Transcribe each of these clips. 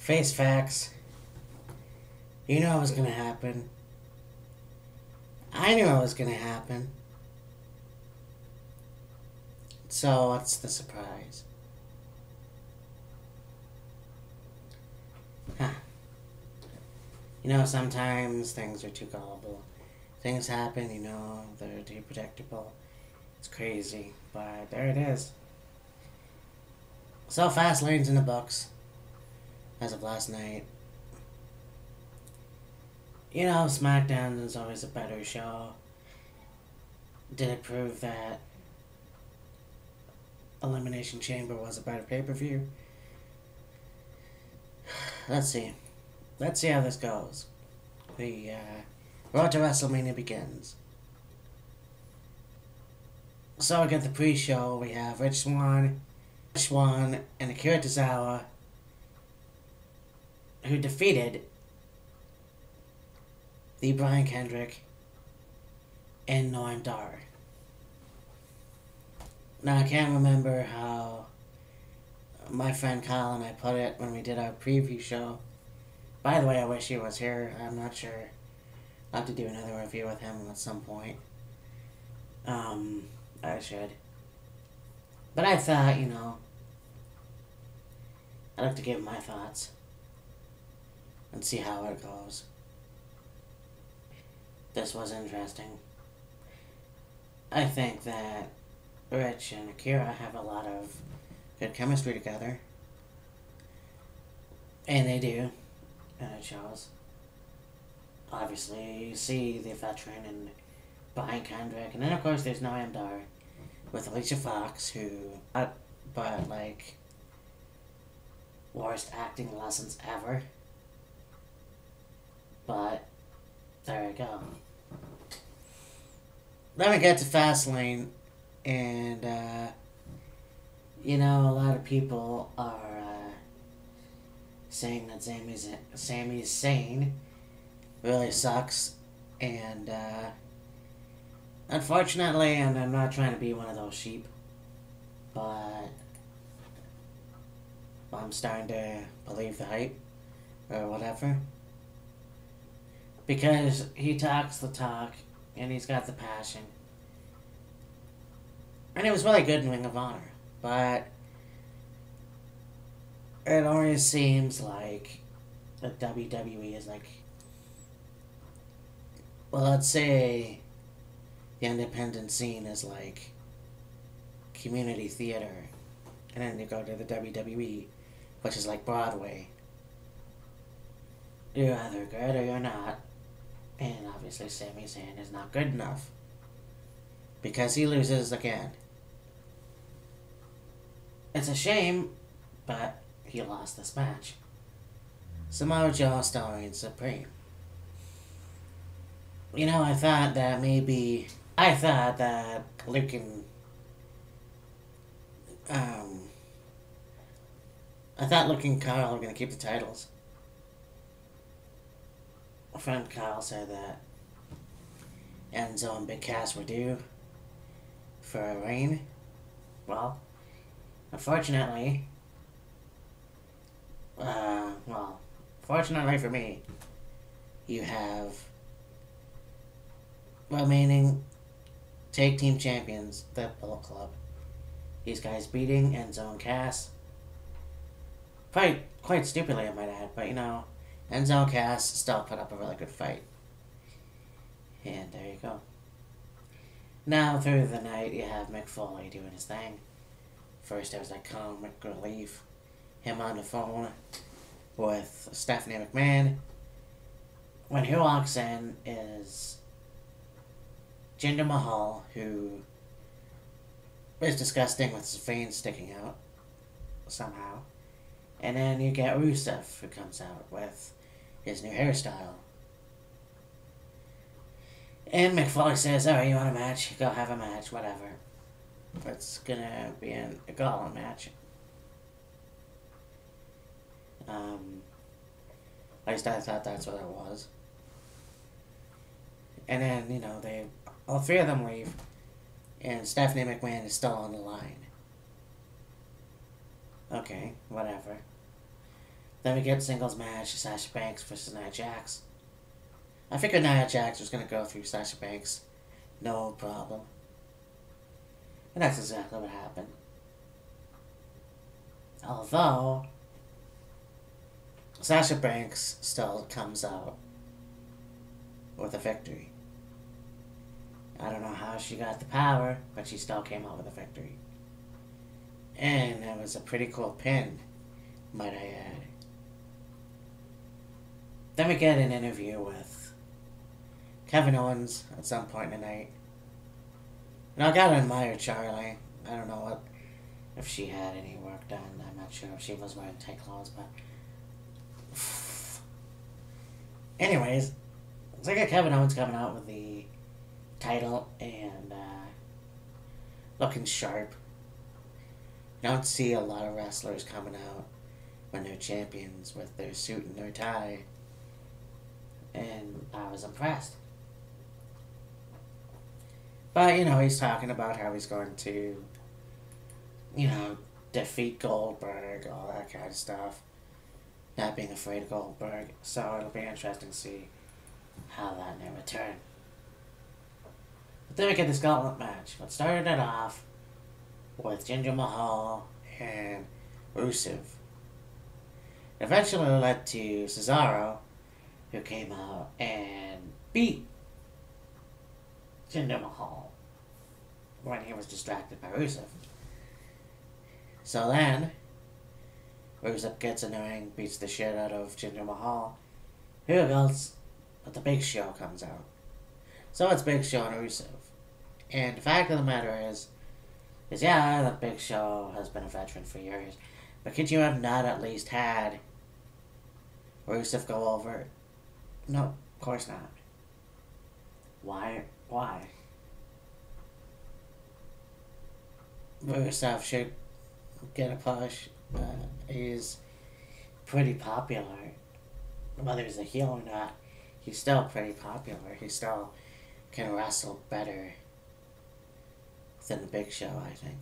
Face facts. You know it was gonna happen. I knew it was gonna happen. So what's the surprise? Huh. You know, sometimes things are too gullible. Things happen, you know, they're too predictable. It's crazy, but there it is. So Fastlane's in the books as of last night. You know, SmackDown is always a better show. Did it prove that Elimination Chamber was a better pay-per-view? Let's see. Let's see how this goes. The Road to WrestleMania begins. So we get the pre-show. We have Swan, and Akira Tozawa, who defeated the Brian Kendrick and Noam Dar. Now I can't remember how my friend Kyle and I put it when we did our preview show. By the way, I wish he was here. I'm not sure. I'll have to do another review with him at some point. I should. But I thought, you know, I'd like to give my thoughts and see how it goes. This was interesting. I think that Rich and Akira have a lot of good chemistry together. And they do. And it shows. Obviously, you see the veteran and Brian Kendrick. And then, of course, there's Noam Dar with Alicia Fox, who, but like, worst acting lessons ever. But, there you go. Then we get to Fastlane, and, you know, a lot of people are saying that Sami Zayn really sucks, and, unfortunately, and I'm not trying to be one of those sheep, but I'm starting to believe the hype, or whatever. Because he talks the talk, and he's got the passion. And it was really good in Ring of Honor, but it always seems like the WWE is like, well, let's say the independent scene is like community theater, and then you go to the WWE, which is like Broadway. You're either good or you're not. And obviously Sami Zayn is not good enough, because he loses again. It's a shame, but he lost this match. Samoa Joe still reigns supreme. You know, I thought that Luke and Kyle were gonna keep the titles. A friend Kyle said that Enzo and Big Cass were due for a reign. Well, unfortunately, fortunately for me, you have remaining tag team champions, the Bullet Club. These guys beating Enzo and Cass. Probably quite stupidly, I might add, but you know, Enzo and Cass still put up a really good fight. And there you go. Now, through the night, you have Mick Foley doing his thing. First, there was that comic relief. Him on the phone with Stephanie McMahon. When he walks in is Jinder Mahal, who is disgusting with his veins sticking out somehow. And then you get Rusev, who comes out with his new hairstyle. And Mick Foley says, alright, you want a match? Go have a match, whatever. It's gonna be a gauntlet match. At least I thought that's what it was. And then, you know, all three of them leave, and Stephanie McMahon is still on the line. Okay, whatever. Then we get singles match, Sasha Banks versus Nia Jax. I figured Nia Jax was going to go through Sasha Banks. No problem. And that's exactly what happened. Although, Sasha Banks still comes out with a victory. I don't know how she got the power, but she still came out with a victory. And that was a pretty cool pin, might I add. Then we get an interview with Kevin Owens at some point in the night. And I gotta admire Charlie. I don't know if she had any work done. I'm not sure if she was wearing tight clothes, but... Anyways, it's like Kevin Owens coming out with the title and looking sharp. You don't see a lot of wrestlers coming out when they're champions with their suit and their tie. And I was impressed. But, he's talking about how he's going to, defeat Goldberg, all that kind of stuff. Not being afraid of Goldberg. So it'll be interesting to see how that may return. But then we get this gauntlet match. What started it off with Jinder Mahal and Rusev. Eventually led to Cesaro, who came out and beat Jinder Mahal when he was distracted by Rusev. So then, Rusev gets in the ring, beats the shit out of Jinder Mahal. Who else but the Big Show comes out. So it's Big Show and Rusev. And the fact of the matter is yeah, the Big Show has been a veteran for years. But could you have not at least had Rusev go over? No, of course not. Why? Rusev should get a push. He's pretty popular. Whether he's a heel or not, he's still pretty popular. He still can wrestle better than the Big Show, I think.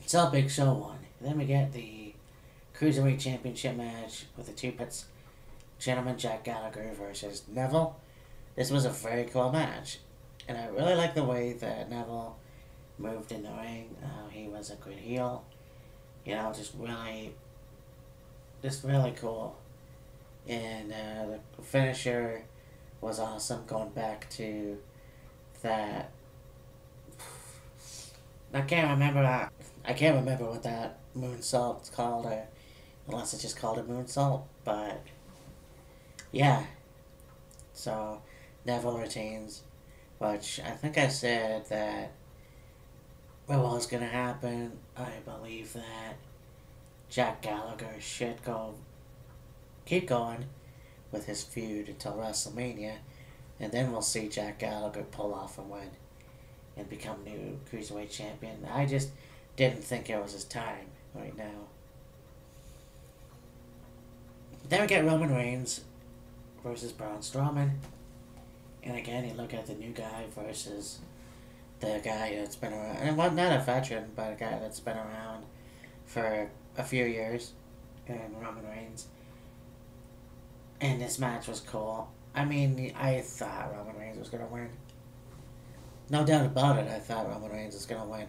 So Big Show won. Then we get the Cruiserweight Championship match with the two-pits gentleman Jack Gallagher versus Neville. This was a very cool match. And I really like the way that Neville moved in the ring. He was a good heel. Just really cool. And the finisher was awesome, going back to that. I can't remember what that moonsault's called, unless it's just called a moonsault. But yeah, so Neville retains, which I think I said that what was gonna happen. I believe that Jack Gallagher should keep going with his feud until WrestleMania, and then we'll see Jack Gallagher pull off and win and become new Cruiserweight Champion. I just didn't think it was his time right now. Then we get Roman Reigns versus Braun Strowman. And again, you look at the new guy versus the guy that's been around, and well, not a veteran, but a guy that's been around for a few years, and Roman Reigns. And this match was cool. I mean, I thought Roman Reigns was going to win. No doubt about it, I thought Roman Reigns was going to win.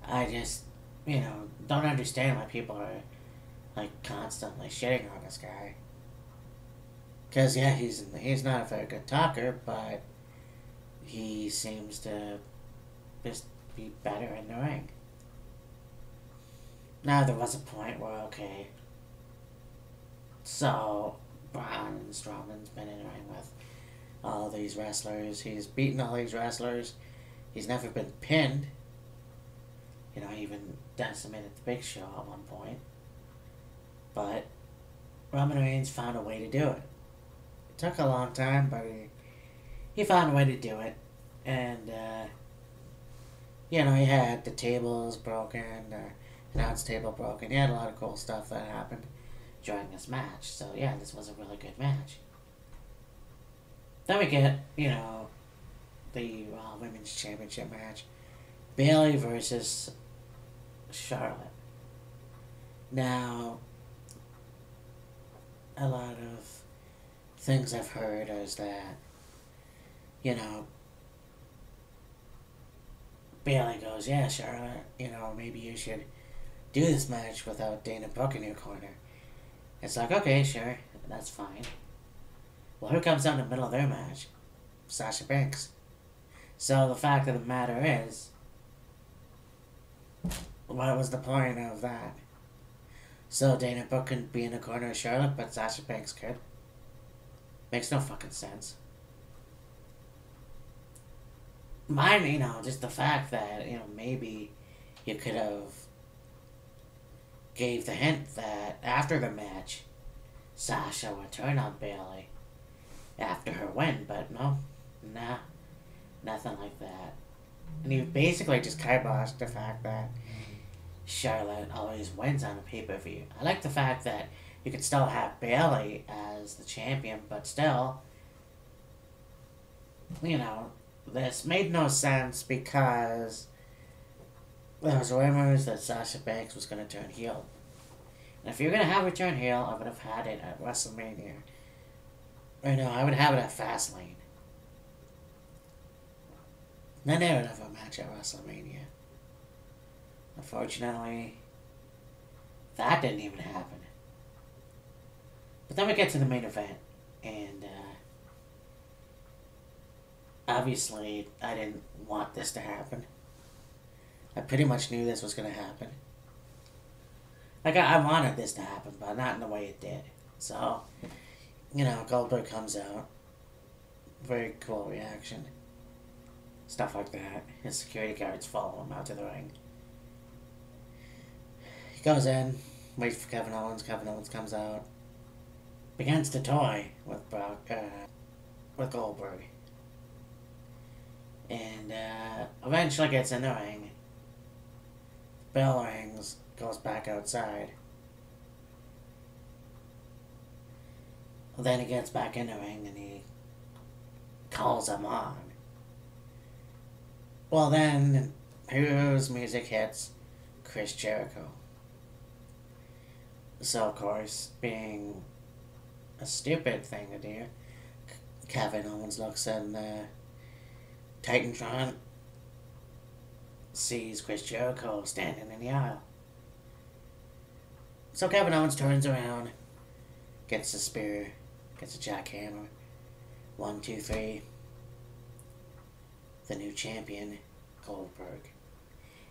I just, don't understand why people are, constantly shitting on this guy. Because, yeah, he's not a very good talker, but he seems to just be better in the ring. Now, there was a point where, okay, so Braun Strowman's been in the ring with all these wrestlers. He's beaten all these wrestlers. He's never been pinned. He even decimated the Big Show at one point. But Roman Reigns found a way to do it. It took a long time, but he found a way to do it. And, he had the tables broken, the announce table broken. He had a lot of cool stuff that happened during this match. So, yeah, this was a really good match. Then we get, the Raw Women's Championship match. Bayley versus Charlotte. Now, a lot of things I've heard is that, you know, Bailey goes, yeah, Charlotte, maybe you should do this match without Dana Brooke in your corner. It's like, okay, sure, that's fine. Well, who comes out in the middle of their match? Sasha Banks. So the fact of the matter is, what was the point of that? So Dana Brooke couldn't be in the corner of Charlotte, but Sasha Banks could. Makes no fucking sense. Mine, just the fact that, maybe you could have gave the hint that after the match, Sasha would turn on Bailey after her win, but no, nah, nothing like that. And you basically just kiboshed the fact that Charlotte always wins on a pay-per-view. I like the fact that you could still have Bailey as the champion, but still, this made no sense because there was rumors that Sasha Banks was going to turn heel. And if you're going to have her turn heel, I would have had it at WrestleMania. Or no, I would have it at Fastlane. Then they would have a match at WrestleMania. Unfortunately, that didn't even happen. But then we get to the main event, and obviously I didn't want this to happen. I pretty much knew this was going to happen. Like, I wanted this to happen, but not in the way it did. So, Goldberg comes out. Very cool reaction. Stuff like that. His security guards follow him out to the ring. He goes in, waits for Kevin Owens. Kevin Owens comes out. Begins to toy with with Goldberg. And eventually gets in the ring. Bell rings, goes back outside. Then he gets back in the ring and he calls him on. Well, then, whose music hits? Chris Jericho. So, of course, being a stupid thing to do, Kevin Owens looks in the Titantron, sees Chris Jericho standing in the aisle. So Kevin Owens turns around, gets a spear, gets a jackhammer. 1, 2, 3. The new champion, Goldberg.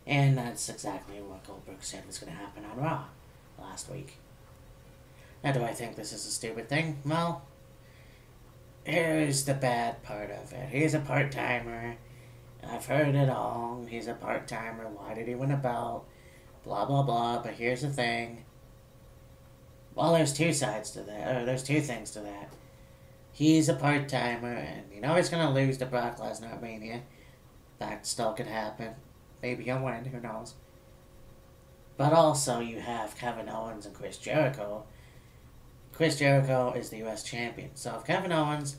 And that's exactly what Goldberg said was going to happen on Raw last week. Now, do I think this is a stupid thing? Well, here's the bad part of it. He's a part-timer. I've heard it all. He's a part-timer. Why did he win a belt? Blah, blah, blah. But here's the thing. Well, there's two sides to that. Or there's two things to that. He's a part-timer, and he's going to lose to Brock Lesnar at Mania. That still could happen. Maybe he'll win. Who knows? But also, you have Kevin Owens and Chris Jericho. Chris Jericho is the U.S. champion. So if Kevin Owens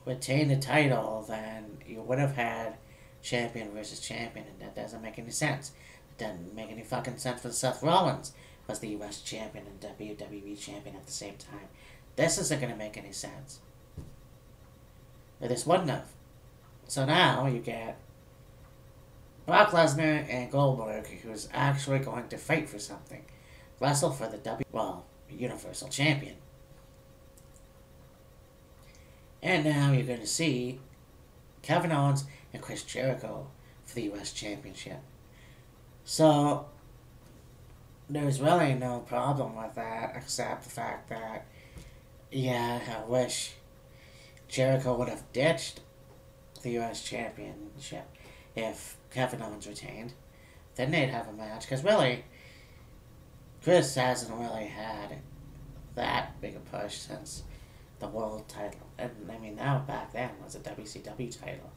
retained the title, then you would have had champion versus champion, and that doesn't make any sense. It doesn't make any fucking sense for Seth Rollins was the U.S. champion and WWE champion at the same time. This isn't going to make any sense. Or this wouldn't have. So now you get Brock Lesnar and Goldberg, who's actually going to fight for something. Wrestle for the Universal Champion. And now you're going to see Kevin Owens and Chris Jericho for the U.S. Championship. So, there's really no problem with that, except the fact that, yeah, I wish Jericho would have ditched the U.S. Championship if Kevin Owens retained. Then they'd have a match, because really, Chris hasn't really had that big a push since the world title. And now back then was a WCW title.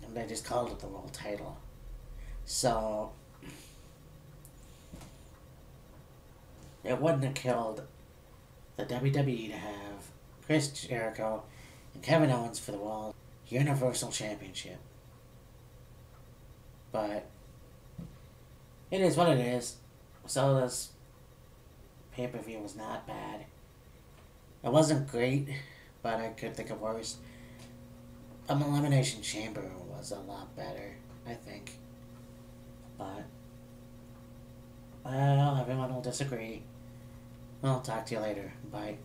And they just called it the world title. So, it wouldn't have killed the WWE to have Chris Jericho and Kevin Owens for the World Universal Championship. But it is what it is. So this pay-per-view was not bad. It wasn't great, but I could think of worse. Elimination Chamber was a lot better, I think. But, well, everyone will disagree. I'll talk to you later. Bye.